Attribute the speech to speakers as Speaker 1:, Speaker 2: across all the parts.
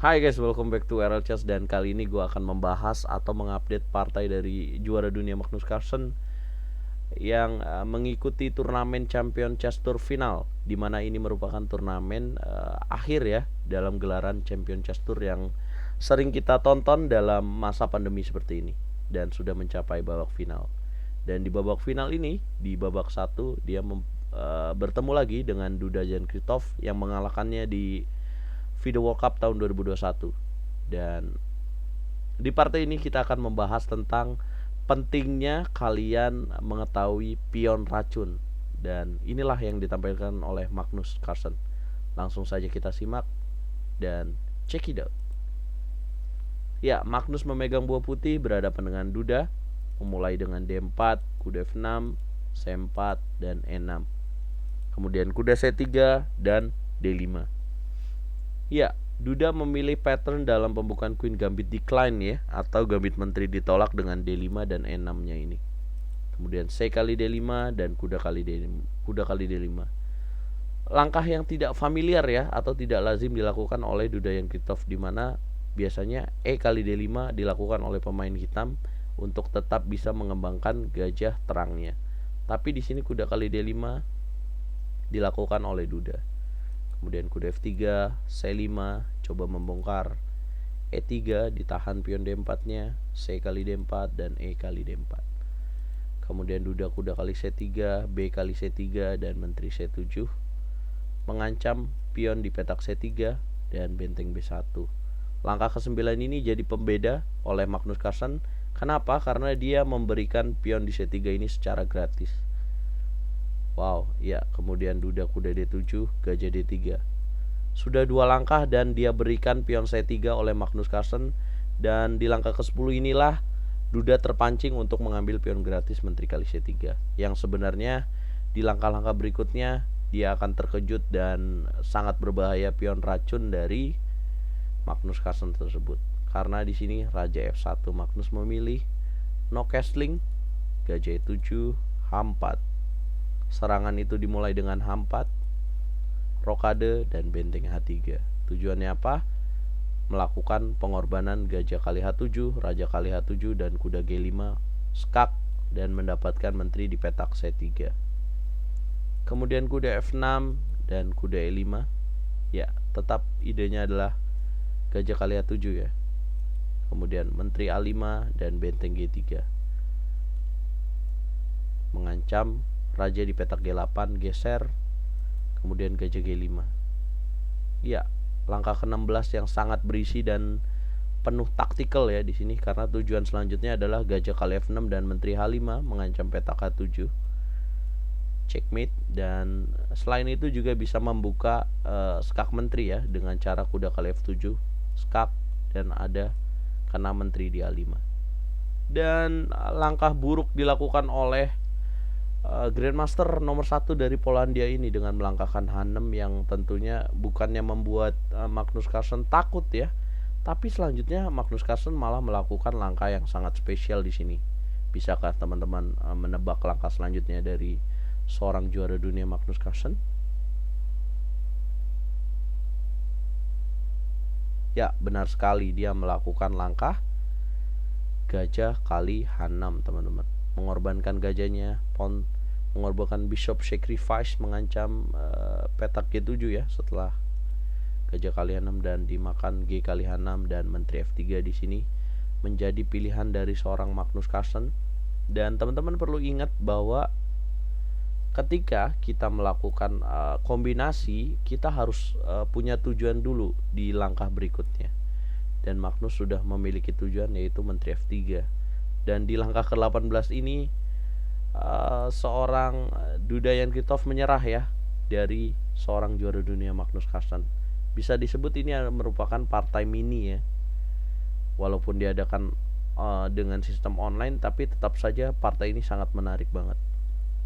Speaker 1: Hai guys, welcome back to RL Chess dan kali ini gue akan membahas atau mengupdate partai dari juara dunia Magnus Carlsen yang mengikuti turnamen Champion Chess Tour final, di mana ini merupakan turnamen akhir ya dalam gelaran Champion Chess Tour yang sering kita tonton dalam masa pandemi seperti ini dan sudah mencapai babak final. Dan di babak final ini, di babak 1 dia bertemu lagi dengan Duda Jankritov yang mengalahkannya di FIDE World Cup tahun 2021. Dan di partai ini kita akan membahas tentang pentingnya kalian mengetahui pion racun. Dan inilah yang ditampilkan oleh Magnus Carlsen. Langsung saja kita simak dan check it out. Ya, Magnus memegang buah putih berhadapan dengan Duda, memulai dengan D4, kuda F6, C4 dan E6. Kemudian kuda C3 dan D5. Ya, Duda memilih pattern dalam pembukaan Queen Gambit Decline ya, atau Gambit Menteri ditolak dengan D5 dan E6-nya ini. Kemudian C kali D5 dan kuda kali D5. Langkah yang tidak familiar ya, atau tidak lazim dilakukan oleh Duda Jankritov, di mana biasanya E kali D5 dilakukan oleh pemain hitam untuk tetap bisa mengembangkan gajah terangnya. Tapi di sini kuda kali D5 dilakukan oleh Duda. Kemudian kuda F3, C5, coba membongkar. E3 ditahan pion D4-nya, C kali D4 dan E kali D4. Kemudian Duda kuda kali C3, B kali C3 dan menteri C7. Mengancam pion di petak C3 dan benteng B1. Langkah ke-9 ini jadi pembeda oleh Magnus Carlsen. Kenapa? Karena dia memberikan pion di C3 ini secara gratis. Wow, ya, kemudian Duda kuda D7, gajah D3. Sudah 2 langkah dan dia berikan pion C3 oleh Magnus Carlsen. Dan di langkah ke-10 inilah Duda terpancing untuk mengambil pion gratis menteri kali C3. Yang sebenarnya di langkah-langkah berikutnya dia akan terkejut dan sangat berbahaya pion racun dari Magnus Carlsen tersebut. Karena di sini Raja F1 Magnus memilih no castling, gajah E7, H4. Serangan itu dimulai dengan H4, rokade dan benteng H3. Tujuannya apa? Melakukan pengorbanan gajah kali H7, raja kali H7 dan kuda G5, skak dan mendapatkan menteri di petak C3. Kemudian kuda F6 dan kuda E5. Ya, tetap idenya adalah gajah kali H7 ya. Kemudian menteri A5 dan benteng G3. Mengancam raja di petak G8, geser. Kemudian gajah G5. Ya, langkah ke-16 yang sangat berisi dan penuh taktikal ya di sini, karena tujuan selanjutnya adalah gajah kali F6 dan menteri H5 mengancam petak H7. Checkmate. Dan selain itu juga bisa membuka skak menteri ya dengan cara kuda kali F7, skak, dan ada kena menteri di A5. Dan langkah buruk dilakukan oleh Grandmaster nomor 1 dari Polandia ini dengan melangkahkan H6 yang tentunya bukannya membuat Magnus Carlsen takut ya, tapi selanjutnya Magnus Carlsen malah melakukan langkah yang sangat spesial di sini. Bisakah teman-teman menebak langkah selanjutnya dari seorang juara dunia Magnus Carlsen? Ya, benar sekali, dia melakukan langkah gajah kali H6 teman-teman. Mengorbankan gajahnya, mengorbankan bishop sacrifice, mengancam petak G7 ya setelah gajah kali H6 dan dimakan G kali H6 dan menteri F3 di sini menjadi pilihan dari seorang Magnus Carlsen. Dan teman-teman perlu ingat bahwa ketika kita melakukan kombinasi, kita harus punya tujuan dulu di langkah berikutnya. Dan Magnus sudah memiliki tujuan, yaitu menteri F3. Dan di langkah ke-18 ini seorang Duda Jankritov menyerah ya dari seorang juara dunia Magnus Carlsen. Bisa disebut ini merupakan partai mini ya. Walaupun diadakan dengan sistem online, tapi tetap saja partai ini sangat menarik banget.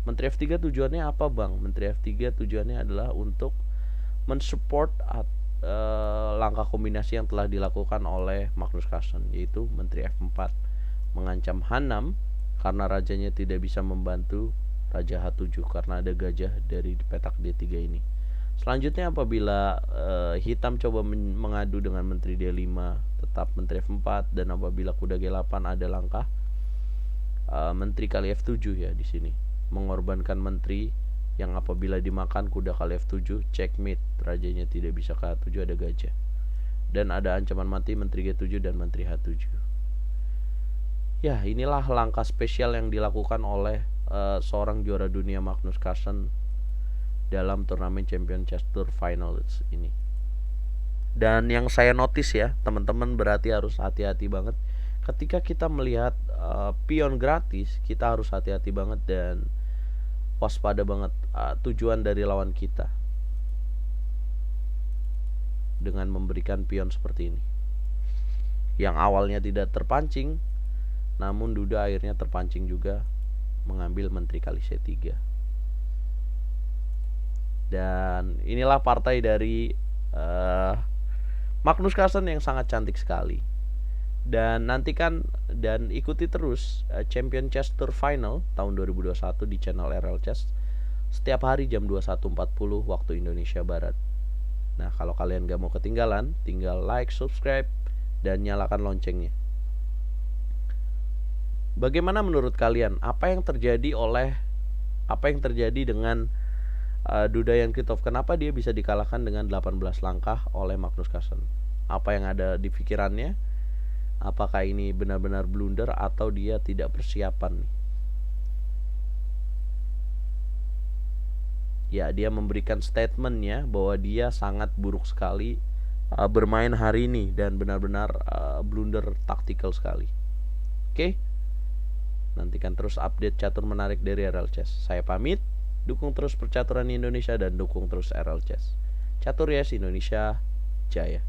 Speaker 1: Menteri F3 tujuannya apa bang? Menteri F3 tujuannya adalah untuk mensupport langkah kombinasi yang telah dilakukan oleh Magnus Carlsen, yaitu menteri F4 mengancam H6 karena rajanya tidak bisa membantu raja H7 karena ada gajah dari petak D3 ini. Selanjutnya apabila hitam coba mengadu dengan menteri D5, tetap menteri F4, dan apabila kuda G8 ada langkah menteri kali F7 ya di sini. Mengorbankan menteri yang apabila dimakan kuda kali F7 checkmate, rajanya tidak bisa ke H7, ada gajah. Dan ada ancaman mati menteri G7 dan menteri H7. Ya, inilah langkah spesial yang dilakukan oleh seorang juara dunia Magnus Carlsen dalam turnamen Champion Chess Tour Finals ini. Dan yang saya notice ya, teman-teman berarti harus hati-hati banget. Ketika kita melihat pion gratis, kita harus hati-hati banget dan waspada banget tujuan dari lawan kita dengan memberikan pion seperti ini. Yang awalnya tidak terpancing, namun Duda akhirnya terpancing juga mengambil menteri kali C3. Dan inilah partai dari Magnus Carlsen yang sangat cantik sekali. Dan nantikan dan ikuti terus Champion Chess Tour Final tahun 2021 di channel RL Chess setiap hari jam 21.40 waktu Indonesia Barat. Nah, kalau kalian gak mau ketinggalan, tinggal like, subscribe, dan nyalakan loncengnya. Bagaimana menurut kalian? Apa yang terjadi dengan Duda Yankitov? Kenapa dia bisa dikalahkan dengan 18 langkah oleh Magnus Carlsen? Apa yang ada di pikirannya? Apakah ini benar-benar blunder atau dia tidak persiapan? Ya, dia memberikan statementnya bahwa dia sangat buruk sekali bermain hari ini dan benar-benar blunder taktikal sekali. Oke? Nantikan terus update catur menarik dari RL Chess. Saya pamit. Dukung terus percaturan Indonesia dan dukung terus RL Chess. Catur Yes Indonesia Jaya.